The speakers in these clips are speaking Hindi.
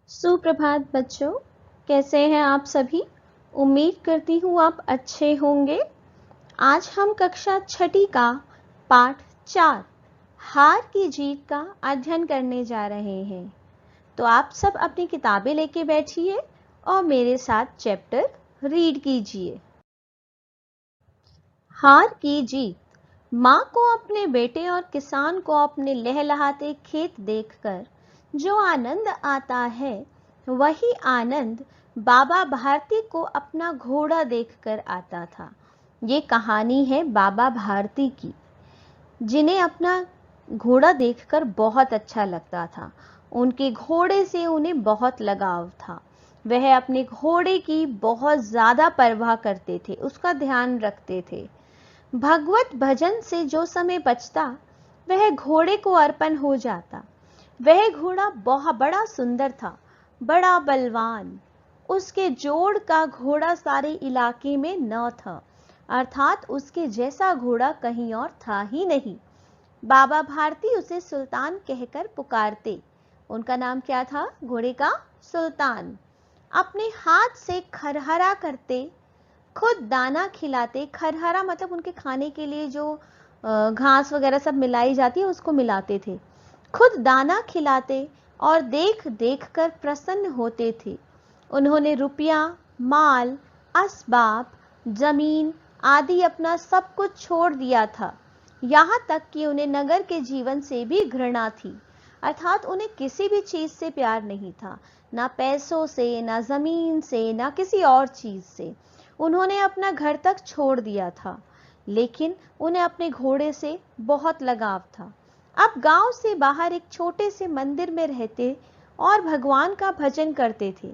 सुप्रभात बच्चों, कैसे हैं आप सभी। उम्मीद करती हूँ आप अच्छे होंगे। आज हम कक्षा छठी का पाठ 4 हार की जीत का अध्ययन करने जा रहे हैं। तो आप सब अपनी किताबें लेके बैठिए और मेरे साथ चैप्टर रीड कीजिए। हार की जीत। माँ को अपने बेटे और किसान को अपने लहलहाते खेत देखकर जो आनंद आता है, वही आनंद बाबा भारती को अपना घोड़ा देखकर आता था। ये कहानी है बाबा भारती की, जिन्हें अपना घोड़ा देखकर बहुत अच्छा लगता था। उनके घोड़े से उन्हें बहुत लगाव था। वह अपने घोड़े की बहुत ज़्यादा परवाह करते थे, उसका ध्यान रखते थे। भगवत भजन से जो समय बचता, वह घोड़े को अर्पण हो जाता। वह घोड़ा बहुत बड़ा सुंदर था, बड़ा बलवान। उसके जोड़ का घोड़ा सारे इलाके में न था, अर्थात उसके जैसा घोड़ा कहीं और था ही नहीं। बाबा भारती उसे सुल्तान कहकर पुकारते। उनका नाम क्या था? घोड़े का सुल्तान। अपने हाथ से खरहरा करते, खुद दाना खिलाते। खरहरा मतलब उनके खाने के लिए जो घास वगैरह सब मिलाई जाती है, उसको मिलाते थे। खुद दाना खिलाते और देख देख कर प्रसन्न होते थे। उन्होंने रुपया, माल, असबाब, जमीन आदि अपना सब कुछ छोड़ दिया था। यहाँ तक कि उन्हें नगर के जीवन से भी घृणा थी, अर्थात उन्हें किसी भी चीज से प्यार नहीं था, ना पैसों से, ना जमीन से, ना किसी और चीज से। उन्होंने अपना घर तक छोड़ दिया था, लेकिन उन्हें अपने घोड़े से बहुत लगाव था। अब गांव से बाहर एक छोटे से मंदिर में रहते और भगवान का भजन करते थे।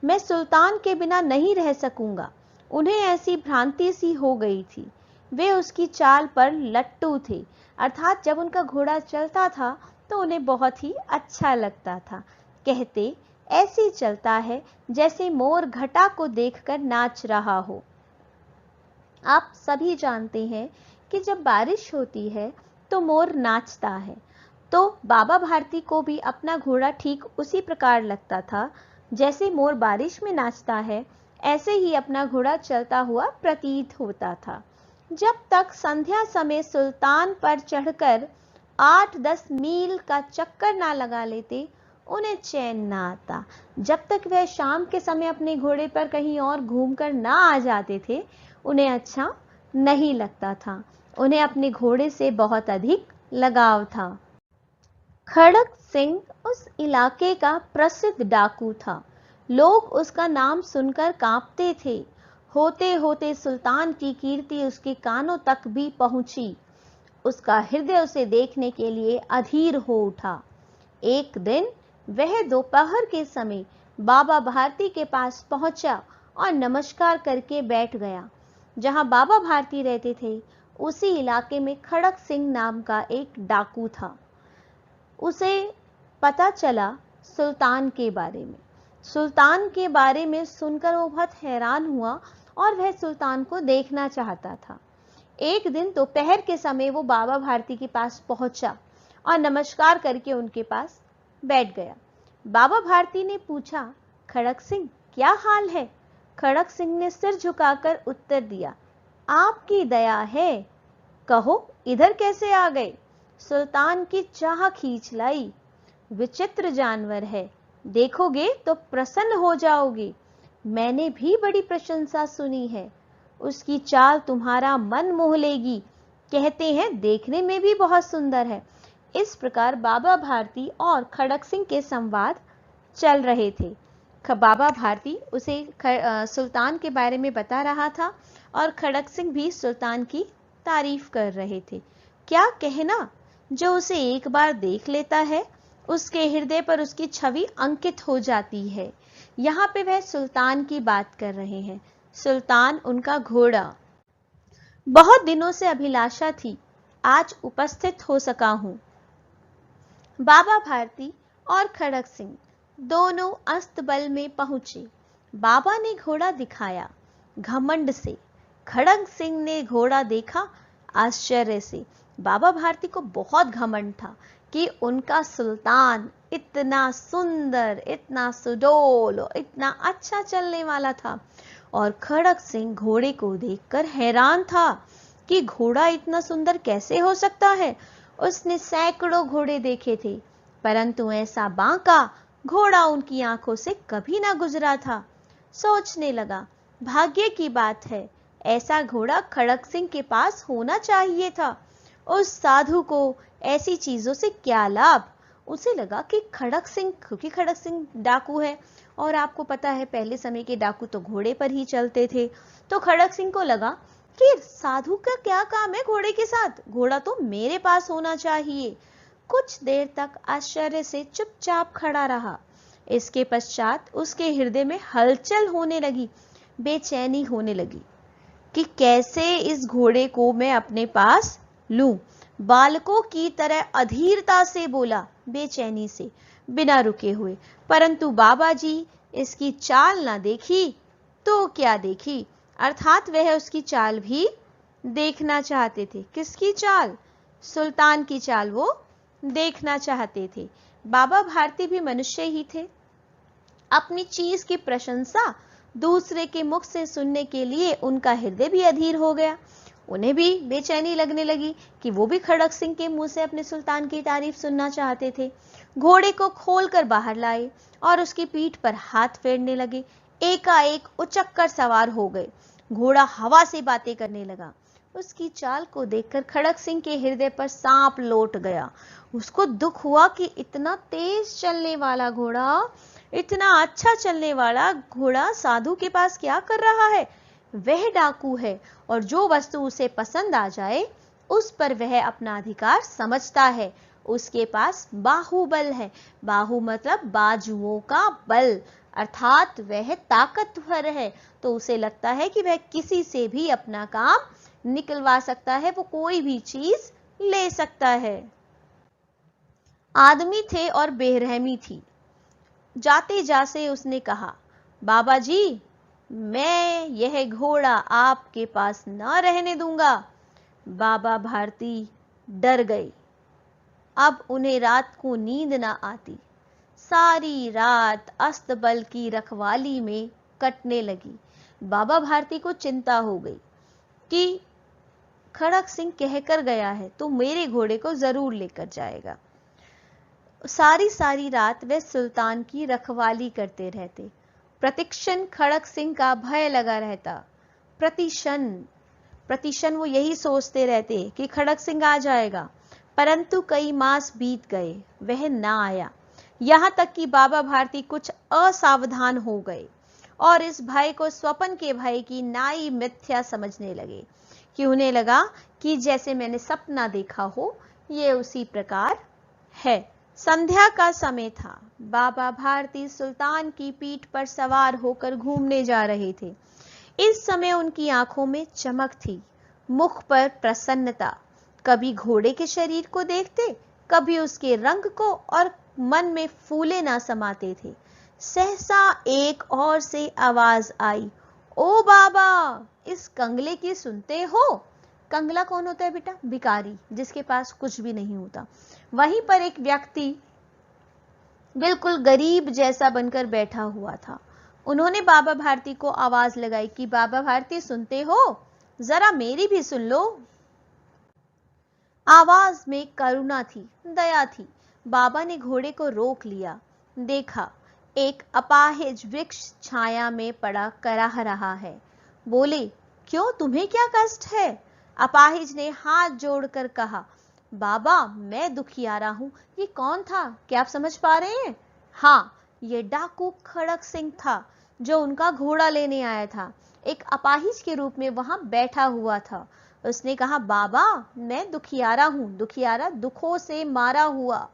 मैं सुल्तान के बिना नहीं रह सकूंगा, उन्हें ऐसी भ्रांति सी हो गई थी। वे उसकी चाल पर लट्टू थे, अर्थात जब उनका घोड़ा चलता था तो उन्हें बहुत ही अच्छा लगता था। कहते, ऐसे चलता है जैसे मोर घटा को देखकर नाच रहा हो। आप सभी जानते हैं कि जब बारिश होती है तो मोर नाचता है। तो बाबा भारती को भी अपना घोड़ा ठीक उसी प्रकार लगता था। जैसे मोर बारिश में नाचता है, ऐसे ही अपना घोड़ा चलता हुआ प्रतीत होता था। जब तक संध्या समय सुल्तान पर चढ़कर 8-10 मील का चक्कर ना लगा लेते, उन्हें चैन ना आता। जब तक वह शाम के समय अपने घोड़े पर कहीं और घूमकर ना आ जाते थे, उन्हें अच्छा नहीं लगता था। उन्हें अपने घोड़े से बहुत अधिक लगाव था। खड़क सिंह उस इलाके का प्रसिद्ध डाकू था। लोग उसका नाम सुनकर कांपते थे। होते होते सुल्तान की कीर्ति उसके कानों तक भी पहुंची। उसका हृदय उसे देखने के लिए अधीर हो उठा। एक दिन वह दोपहर के समय बाबा भारती के पास पहुंचा और नमस्कार करके बैठ गया। जहां बाबा भारती रहते थे, उसी इलाके में खड़क सिंह नाम का एक डाकू था। उसे पता चला सुल्तान के बारे में। सुल्तान के बारे में सुनकर वो बहुत हैरान हुआ और वह सुल्तान को देखना चाहता था। एक दिन दोपहर के समय वो बाबा भारती के पास पहुंचा और नमस्कार करके उनके पास बैठ गया। बाबा भारती ने पूछा, खड़क सिंह क्या हाल है? खड़क सिंह ने सिर झुकाकर उत्तर दिया, आपकी दया है। कहो इधर कैसे आ गए? सुल्तान की चाह खींच लाई। विचित्र जानवर है, देखोगे तो प्रसन्न हो जाओगे। मैंने भी बड़ी प्रशंसा सुनी है। उसकी चाल तुम्हारा मन मोह लेगी। कहते हैं देखने में भी बहुत सुंदर है। इस प्रकार बाबा भारती और खड़क सिंह के संवाद चल रहे थे। बाबा भारती उसे सुल्तान के बारे में बता रहा था और खड़क सिंह भी सुल्तान की तारीफ कर रहे थे। क्या कहना, जो उसे एक बार देख लेता है, उसके हृदय पर उसकी छवि अंकित हो जाती है। यहाँ पे वह सुल्तान की बात कर रहे हैं। सुल्तान उनका घोड़ा। बहुत दिनों से अभिलाषा थी, आज उपस्थित हो सका हूं। बाबा भारती और खड़क सिंह दोनों अस्तबल में पहुंचे। बाबा ने घोड़ा दिखाया घमंड से, खड़क सिंह ने घोड़ा देखा आश्चर्य से। बाबा भारती को बहुत घमंड था कि उनका सुल्तान इतना सुंदर, इतना सुडौल और इतना अच्छा चलने वाला था। और खड़क सिंह घोड़े को देखकर हैरान था कि घोड़ा इतना सुंदर कैसे हो सकता है। उसने सैकड़ों घोड़े देखे थे, परंतु ऐसा बांका घोड़ा उनकी आंखों से कभी ना गुजरा था। सोचने लगा, भाग्य की बात है, ऐसा घोड़ा खड़क सिंह के पास होना चाहिए था। उस साधु को ऐसी चीजों से क्या लाभ। उसे लगा कि खड़क सिंह, क्योंकि खड़क सिंह डाकू है और आपको पता है पहले समय के डाकू तो घोड़े पर ही चलते थे, तो खड़क सिंह को लगा कि साधु का क्या काम है घोड़े के साथ, घोड़ा तो मेरे पास होना चाहिए। कुछ देर तक आश्चर्य से चुपचाप खड़ा रहा। इसके पश्चात उसके हृदय में हलचल होने लगी, बेचैनी होने लगी कि कैसे इस घोड़े को मैं अपने पास लूं। बालकों की तरह अधीरता से बोला, बेचैनी से, बिना रुके हुए। परंतु बाबा जी इसकी चाल ना देखी तो क्या देखी, अर्थात वह उसकी चाल भी देखना चाहते थे। किसकी चाल? सुल्तान की चाल वो देखना चाहते थे। बाबा भारती भी मनुष्य ही थे। अपनी चीज की प्रशंसा दूसरे के मुख से सुनने के लिए उनका हृदय भी अधीर हो गया। उन्हें भी बेचैनी लगने लगी कि वो भी खड़क सिंह के मुंह से अपने सुल्तान की तारीफ सुनना चाहते थे। घोड़े को खोलकर बाहर लाए और उसकी पीठ पर हाथ फेरने लगे। एकाएक उचक कर सवार हो गए। घोड़ा हवा से बातें करने लगा। उसकी चाल को देखकर खड़क सिंह के हृदय पर सांप लौट गया। उसको दुख हुआ कि इतना तेज चलने वाला घोड़ा, इतना अच्छा चलने वाला घोड़ा साधु के पास क्या कर रहा है। वह डाकू है और जो वस्तु उसे पसंद आ जाए उस पर वह अपना अधिकार समझता है। उसके पास बाहुबल है। बाहु मतलब बाजुओं का बल, अर्थात वह ताकतवर है। तो उसे लगता है कि वह किसी से भी अपना काम निकलवा सकता है, वो कोई भी चीज ले सकता है। आदमी थे और बेरहमी थी। जाते जाते उसने कहा, बाबा जी, मैं यह घोड़ा आपके पास न रहने दूंगा। बाबा भारती डर गए। अब उन्हें रात को नींद न आती। सारी रात अस्तबल की रखवाली में कटने लगी। बाबा भारती को चिंता हो गई कि खड़क सिंह कहकर गया है तो मेरे घोड़े को जरूर लेकर जाएगा। सारी सारी रात वे सुल्तान की रखवाली करते रहते। प्रतिक्षण खड़क सिंह का भय लगा रहता। प्रतिक्षण वो यही सोचते रहते कि खड़क सिंह आ जाएगा। परंतु कई मास बीत गए, वह ना आया। यहां तक कि बाबा भारती कुछ असावधान हो गए और इस भय को स्वप्न के भय की नाई मिथ्या समझने लगे कि उन्हें लगा कि जैसे मैंने सपना देखा हो ये उसी प्रकार है। संध्या का समय था। बाबा भारती सुल्तान की पीठ पर सवार होकर घूमने जा रहे थे। इस समय उनकी आंखों में चमक थी, मुख पर प्रसन्नता। कभी घोड़े के शरीर को देखते, कभी उसके रंग को, और मन में फूले ना समाते थे। सहसा एक और से आवाज आई, ओ बाबा, इस कंगले की सुनते हो? कंगला कौन होता है बेटा? भिखारी, जिसके पास कुछ भी नहीं होता। वहीं पर एक व्यक्ति बिल्कुल गरीब जैसा बनकर बैठा हुआ था। उन्होंने बाबा भारती को आवाज लगाई कि बाबा भारती सुनते हो? जरा मेरी भी सुन लो। आवाज में करुणा थी, दया थी। बाबा ने घोड़े को रोक लिया। देखा, एक अपाहिज वृक्ष छाया में पड़ा कराह रहा है। बोले, क्यों, तुम्हें क्या कष्ट है? अपाहिज ने हाथ जोड़कर कहा, बाबा, मैं दुखियारा हूं। ये कौन था, क्या आप समझ पा रहे हैं? हाँ, ये डाकू खड़क सिंह था जो उनका घोड़ा लेने आया था। एक अपाहिज के रूप में वहां बैठा हुआ था। उसने कहा, बाबा, मैं दुखियारा हूं, दुखियारा, दुखों से मारा हुआ।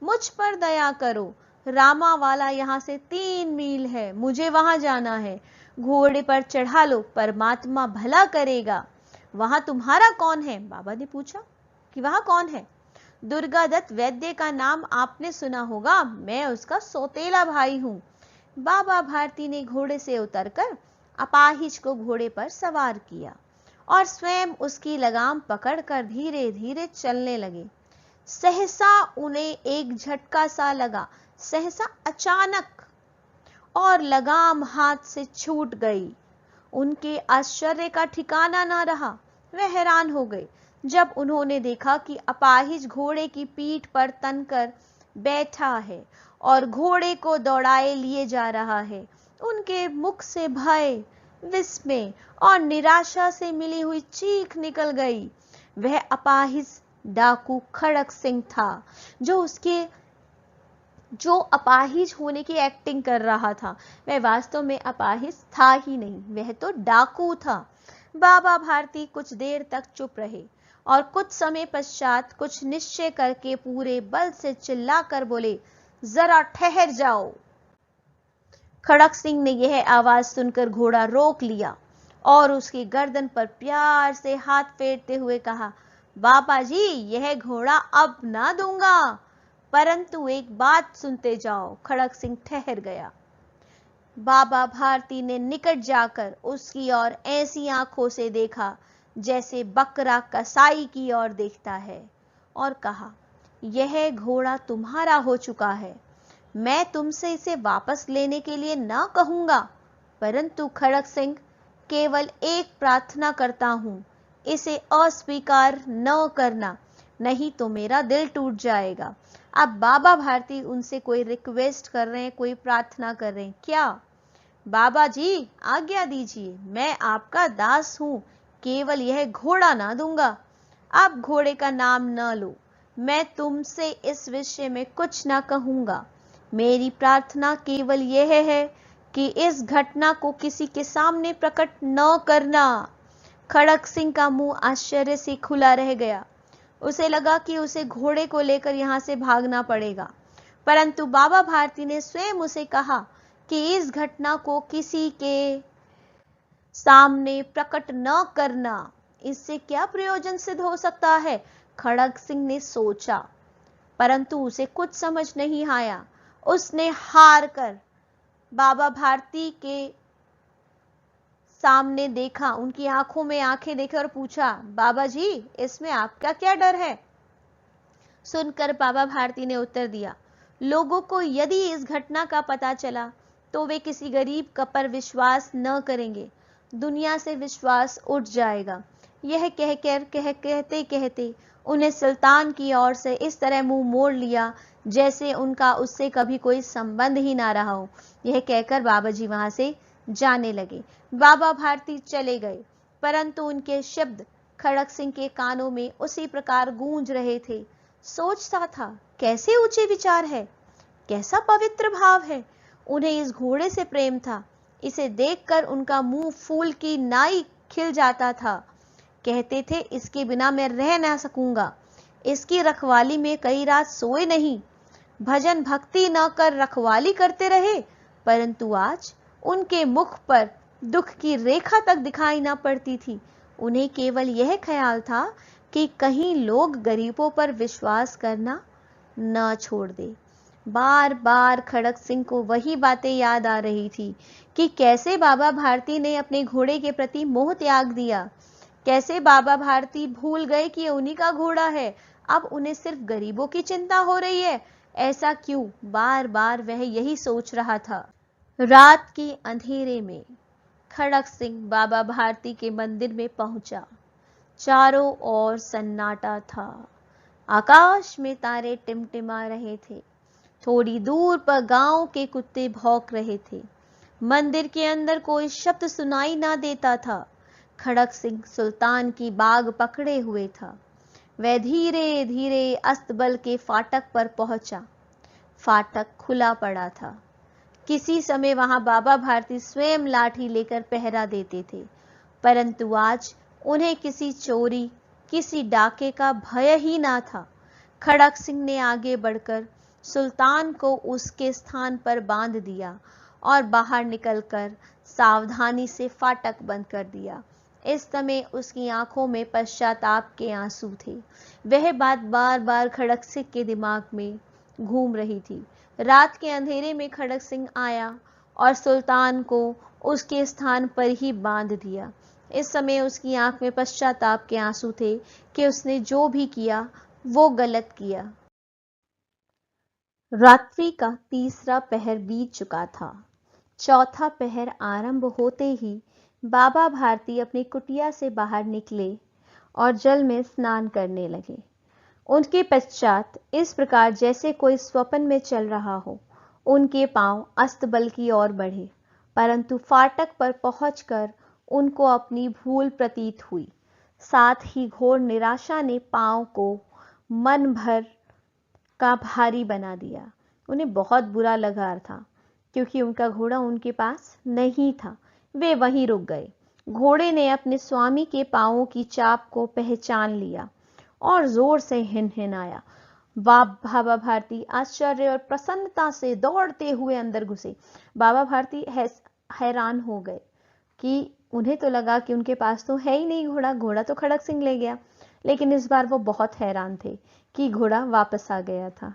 मुझ पर दया करो। रामा वाला यहाँ से 3 मील है, मुझे वहां जाना है। घोड़े पर चढ़ा लो, परमात्मा भला करेगा। वहां तुम्हारा कौन है? बाबा ने पूछा कि वहां कौन है? दुर्गादत्त वैद्य का नाम आपने सुना होगा, मैं उसका सौतेला भाई हूं। बाबा भारती ने घोड़े से उतरकर अपाहिज को घोड़े पर सवार किया और स्वयं उसकी लगाम पकड़कर धीरे धीरे चलने लगे। सहसा उन्हें एक झटका सा लगा, सहसा अचानक, और लगाम हाथ से छूट गई। उनके आश्चर्य का ठिकाना न रहा। वे हैरान हो गए जब उन्होंने देखा कि अपाहिज घोड़े की पीठ पर तनकर बैठा है और घोड़े को दौड़ाए लिए जा रहा है। उनके मुख से भय, विस्मय और निराशा से मिली हुई चीख निकल गई। वह अपाहिज डाकू खड़क सिंह था, जो अपाहिज होने की एक्टिंग कर रहा था। वह वास्तव में अपाहिज था ही नहीं, वह तो डाकू था। बाबा भारती कुछ देर तक चुप रहे और कुछ समय पश्चात कुछ निश्चय करके पूरे बल से चिल्लाकर बोले, जरा ठहर जाओ। खड़क सिंह ने यह आवाज सुनकर घोड़ा रोक लिया और उसकी गर्दन पर प्यार से हाथ फेरते हुए कहा, बाबा जी, यह घोड़ा अब ना दूंगा, परंतु एक बात सुनते जाओ। खड़क सिंह ठहर गया। बाबा भारती ने निकट जाकर उसकी ओर ऐसी आंखों से देखा जैसे बकरा कसाई की ओर देखता है, और कहा, यह घोड़ा तुम्हारा हो चुका है। मैं तुमसे इसे वापस लेने के लिए ना कहूंगा, परंतु खड़क सिंह, केवल एक प्रार्थना करता हूं, इसे अस्वीकार न करना, नहीं तो मेरा दिल टूट जाएगा। अब बाबा भारती उनसे कोई रिक्वेस्ट कर रहे हैं, कोई प्रार्थना कर रहे हैं। क्या? बाबा जी, आज्ञा दीजिए, मैं आपका दास हूं, केवल यह घोड़ा ना दूंगा। अब घोड़े का नाम न लो, मैं तुमसे इस विषय में कुछ ना कहूंगा। मेरी प्रार्थना केवल यह है कि इस घटना को किसी के सामने प्रकट न करना। खड़क सिंह का मुंह आश्चर्य से खुला रह गया। उसे लगा कि उसे घोड़े को लेकर यहां से भागना पड़ेगा, परंतु बाबा भारती ने स्वयं उसे कहा कि इस घटना को किसी के सामने प्रकट न करना। इससे क्या प्रयोजन सिद्ध हो सकता है? खड़क सिंह ने सोचा, परंतु उसे कुछ समझ नहीं आया। उसने हार कर बाबा भारती के सामने देखा, उनकी आंखों में आंखें देखे और पूछा, बाबा जी, इसमें आपका क्या डर है? सुनकर बाबा भारती ने उत्तर दिया, लोगों को यदि इस घटना का पता चला तो वे किसी गरीब पर विश्वास न करेंगे, दुनिया से विश्वास उठ जाएगा। यह कहते कहते उन्हें सुल्तान की ओर से इस तरह मुंह मोड़ लिया जैसे उनका उससे कभी कोई संबंध ही ना रहा हो। यह कहकर बाबा जी वहां से जाने लगे। बाबा भारती चले गए, परंतु उनके शब्द खड़क सिंह के कानों में उसी प्रकार गूंज रहे थे। सोचता था, कैसे ऊंचे विचार है, कैसा पवित्र भाव है। उन्हें इस घोड़े से प्रेम था। इसे देखकर उनका मुंह फूल की नाई खिल जाता था। कहते थे, इसके बिना मैं रह ना सकूंगा। इसकी रखवाली में कई रात सोए नहीं, भजन भक्ति न कर रखवाली करते रहे, परंतु आज उनके मुख पर दुख की रेखा तक दिखाई न पड़ती थी। उन्हें केवल यह ख्याल था कि कहीं लोग गरीबों पर विश्वास करना न छोड़ दे। बार बार खड़क सिंह को वही बातें याद आ रही थी कि कैसे बाबा भारती ने अपने घोड़े के प्रति मोह त्याग दिया, कैसे बाबा भारती भूल गए कि उन्हीं का घोड़ा है। अब उन्हें सिर्फ गरीबों की चिंता हो रही है, ऐसा क्यों? बार बार वह यही सोच रहा था। रात के अंधेरे में खड़क सिंह बाबा भारती के मंदिर में पहुंचा। चारों ओर सन्नाटा था। आकाश में तारे टिमटिमा रहे थे। थोड़ी दूर पर गांव के कुत्ते भौंक रहे थे। मंदिर के अंदर कोई शब्द सुनाई ना देता था। खड़क सिंह सुल्तान की बाग पकड़े हुए था। वह धीरे धीरे अस्तबल के फाटक पर पहुंचा। फाटक खुला पड़ा था। किसी समय वहां बाबा भारती स्वयं लाठी लेकर पहरा देते थे, परंतु आज उन्हें किसी चोरी, किसी डाके का भय ही ना था। खड़क सिंह ने आगे बढ़कर सुल्तान को उसके स्थान पर बांध दिया और बाहर निकलकर सावधानी से फाटक बंद कर दिया। इस समय उसकी आंखों में पश्चाताप के आंसू थे। वह बात बार बार खड़क सिंह के दिमाग में घूम रही थी। रात के अंधेरे में खड़क सिंह आया और सुल्तान को उसके स्थान पर ही बांध दिया। इस समय उसकी आंख में पश्चाताप के आंसू थे कि उसने जो भी किया वो गलत किया। रात्रि का तीसरा पहर बीत चुका था। चौथा पहर आरंभ होते ही बाबा भारती अपनी कुटिया से बाहर निकले और जल में स्नान करने लगे। उनके पश्चात इस प्रकार जैसे कोई स्वप्न में चल रहा हो, उनके पांव अस्तबल की ओर बढ़े, परंतु फाटक पर पहुंचकर उनको अपनी भूल प्रतीत हुई। साथ ही घोर निराशा ने पांव को मन भर का भारी बना दिया। उन्हें बहुत बुरा लगा था, क्योंकि उनका घोड़ा उनके पास नहीं था। वे वहीं रुक गए। घोड़े ने अपने स्वामी के पांवों की चाप को पहचान लिया और जोर से हिनहिनाया। बाबा भारती आश्चर्य और प्रसन्नता से दौड़ते हुए अंदर घुसे। बाबा भारती हैरान हो गए कि उन्हें तो लगा कि उनके पास तो है ही नहीं घोड़ा, घोड़ा तो खड़क सिंह ले गया। लेकिन इस बार वो बहुत हैरान थे कि घोड़ा वापस आ गया था।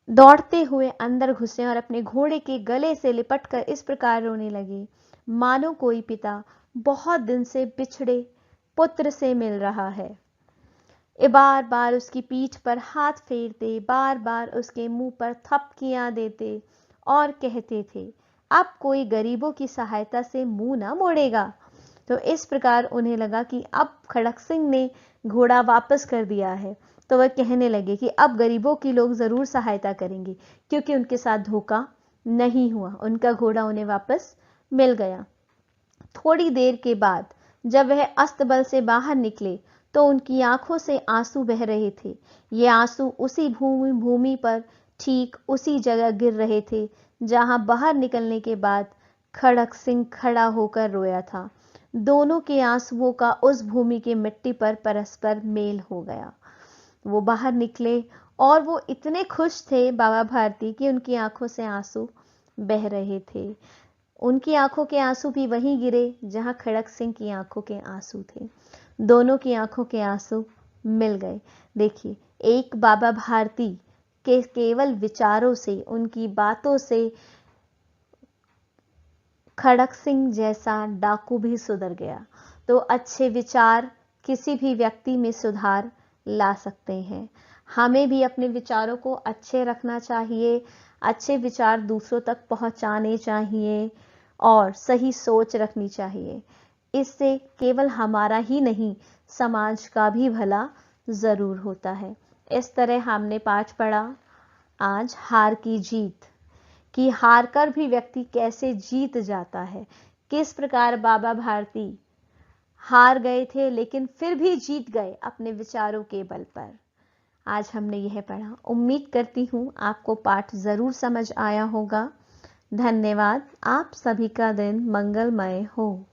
दौड़ते हुए अंदर घुसे और अपने घोड़े के गले से लिपटकर इस प्रकार रोने लगे, मानो कोई पिता बहुत दिन से बिछड़े पुत्र से मिल रहा है। बार बार उसकी पीठ पर हाथ फेरते, बार बार उसके मुंह पर थपकियां देते और कहते थे, अब कोई गरीबों की सहायता से मुंह ना मोड़ेगा। तो इस प्रकार उन्हें लगा कि अब खड़क सिंह ने घोड़ा वापस कर दिया है, तो वह कहने लगे कि अब गरीबों की लोग जरूर सहायता करेंगे, क्योंकि उनके साथ धोखा नहीं हुआ, उनका घोड़ा उन्हें वापस मिल गया। थोड़ी देर के बाद जब वह अस्तबल से बाहर निकले तो उनकी आंखों से आंसू बह रहे थे। ये आंसू उसी भूमि पर ठीक उसी जगह गिर रहे थे जहां बाहर निकलने के बाद खड़क सिंह खड़ा होकर रोया था। दोनों के आंसुओं का उस भूमि की मिट्टी पर परस्पर मेल हो गया। वो बाहर निकले और वो इतने खुश थे बाबा भारती कि उनकी आंखों से आंसू बह रहे थे। उनकी आंखों के आंसू भी वहीं गिरे जहां खड़क सिंह की आंखों के आंसू थे। दोनों की आंखों के आंसू मिल गए। देखिए, एक बाबा भारती के केवल विचारों से, उनकी बातों से खड़क सिंह जैसा डाकू भी सुधर गया। तो अच्छे विचार किसी भी व्यक्ति में सुधार ला सकते हैं। हमें भी अपने विचारों को अच्छे रखना चाहिए, अच्छे विचार दूसरों तक पहुंचाने चाहिए और सही सोच रखनी चाहिए। इससे केवल हमारा ही नहीं, समाज का भी भला जरूर होता है। इस तरह हमने पाठ पढ़ा आज हार की जीत, कि हार कर भी व्यक्ति कैसे जीत जाता है। किस प्रकार बाबा भारती हार गए थे लेकिन फिर भी जीत गए अपने विचारों के बल पर। आज हमने यह पढ़ा। उम्मीद करती हूँ आपको पाठ जरूर समझ आया होगा। धन्यवाद। आप सभी का दिन मंगलमय हो।